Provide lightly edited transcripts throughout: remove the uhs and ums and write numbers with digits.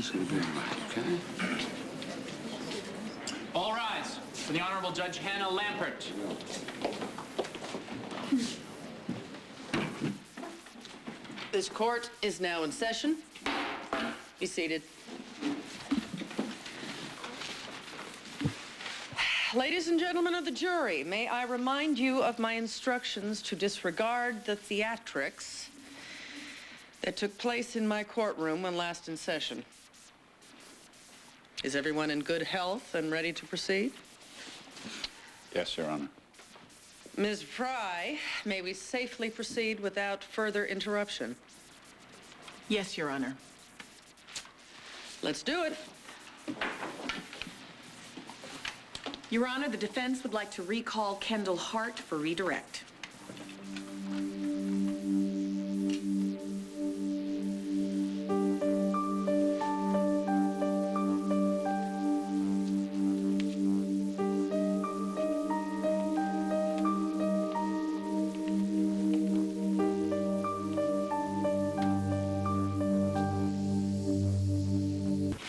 It's gonna be all right, okay? All rise for the Honorable Judge Hannah Lampert. This court is now in session. Be seated. Ladies and gentlemen of the jury, may I remind you of my instructions to disregard the theatrics that took place in my courtroom when last in session. Is everyone in good health and ready to proceed? Yes, Your Honor. Ms. Fry, may we safely proceed without further interruption? Yes, Your Honor. Let's do it. Your Honor, the defense would like to recall Kendall Hart for redirect.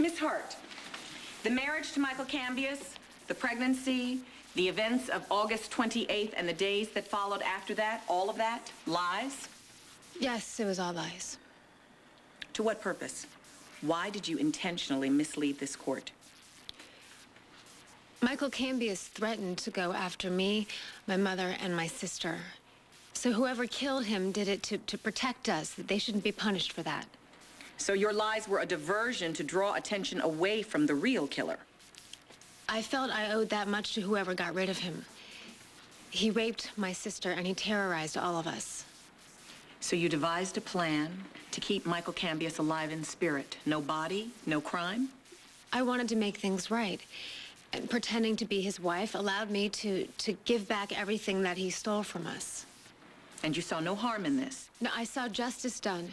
Ms. Hart, the marriage to Michael Cambius, the pregnancy, the events of August 28th and the days that followed after that, all of that, lies? Yes, it was all lies. To what purpose? Why did you intentionally mislead this court? Michael Cambius threatened to go after me, my mother, and my sister. So whoever killed him did it to protect us, that they shouldn't be punished for that. So your lies were a diversion to draw attention away from the real killer. I felt I owed that much to whoever got rid of him. He raped my sister and he terrorized all of us. So you devised a plan to keep Michael Cambius alive in spirit. No body, no crime? I wanted to make things right. And pretending to be his wife allowed me to give back everything that he stole from us. And you saw no harm in this? No, I saw justice done.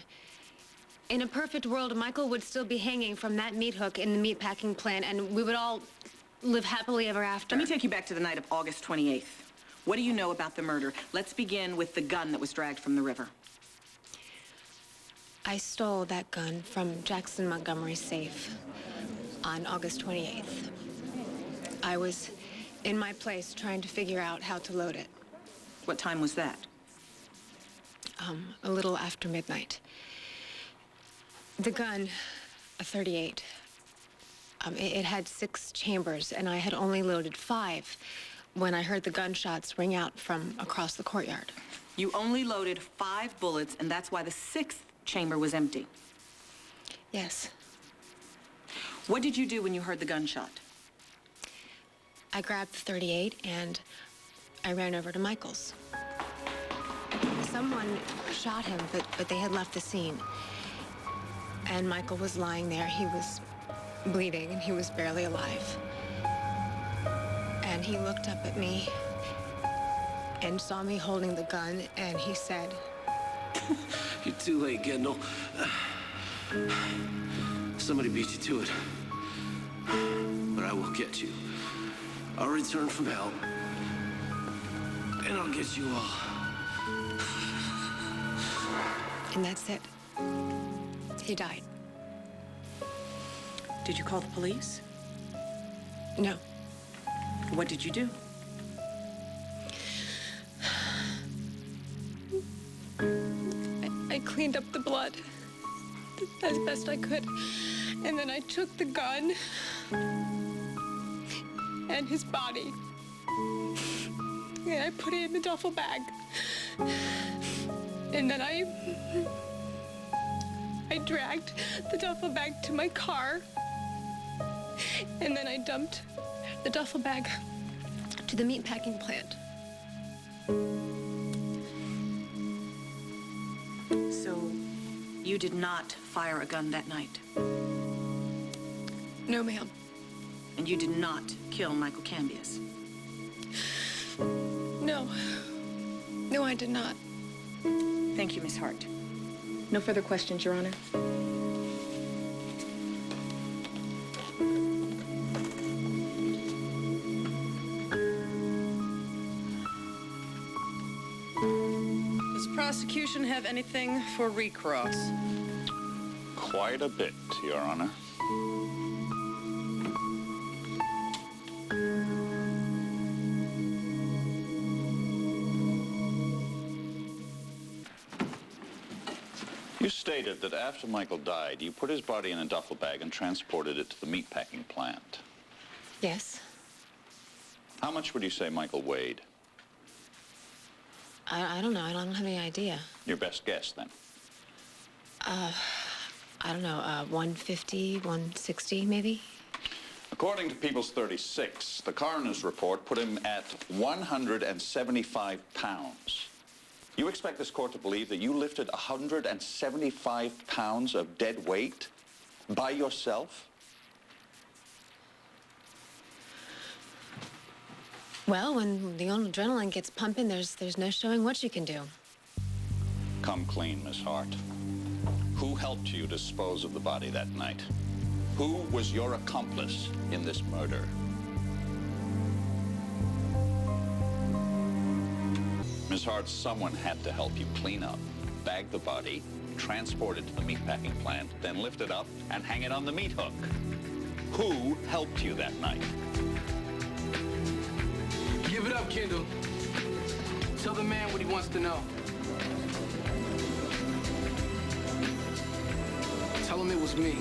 In a perfect world, Michael would still be hanging from that meat hook in the meatpacking plant, and we would all live happily ever after. Let me take you back to the night of August 28th. What do you know about the murder? Let's begin with the gun that was dragged from the river. I stole that gun from Jackson Montgomery's safe on August 28th. I was in my place trying to figure out how to load it. What time was that? A little after midnight. The gun, a .38, it had 6 chambers, and I had only loaded 5 when I heard the gunshots ring out from across the courtyard. You only loaded 5 bullets, and that's why the 6th chamber was empty. Yes. What did you do when you heard the gunshot? I grabbed the .38 and I ran over to Michael's. Someone shot him, but they had left the scene. And Michael was lying there. He was bleeding and he was barely alive. And he looked up at me and saw me holding the gun, and he said, You're too late, Kendall. Somebody beat you to it. But I will get you. I'll return from hell. And I'll get you all. and that's it. He died. Did you call the police? No. What did you do? I cleaned up the blood as best I could. And then I took the gun and his body. And I put it in the duffel bag. And then I dragged the duffel bag to my car. And then I dumped the duffel bag to the meatpacking plant. So, you did not fire a gun that night? No, ma'am. And you did not kill Michael Cambius? No. No, I did not. Thank you, Miss Hart. No further questions, Your Honor. Does the prosecution have anything for recross? Quite a bit, Your Honor. You stated that after Michael died, you put his body in a duffel bag and transported it to the meatpacking plant. Yes. How much would you say Michael weighed? I don't know. I don't have any idea. Your best guess, then. I don't know, 150, 160 maybe? According to People's 36, the coroner's report put him at 175 pounds. You expect this court to believe that you lifted 175 pounds of dead weight by yourself? Well, when the adrenaline gets pumping, there's no showing what you can do. Come clean, Miss Hart. Who helped you dispose of the body that night? Who was your accomplice in this murder? Ms. Hart, someone had to help you clean up, bag the body, transport it to the meatpacking plant, then lift it up and hang it on the meat hook. Who helped you that night? Give it up, Kendall. Tell the man what he wants to know. Tell him it was me.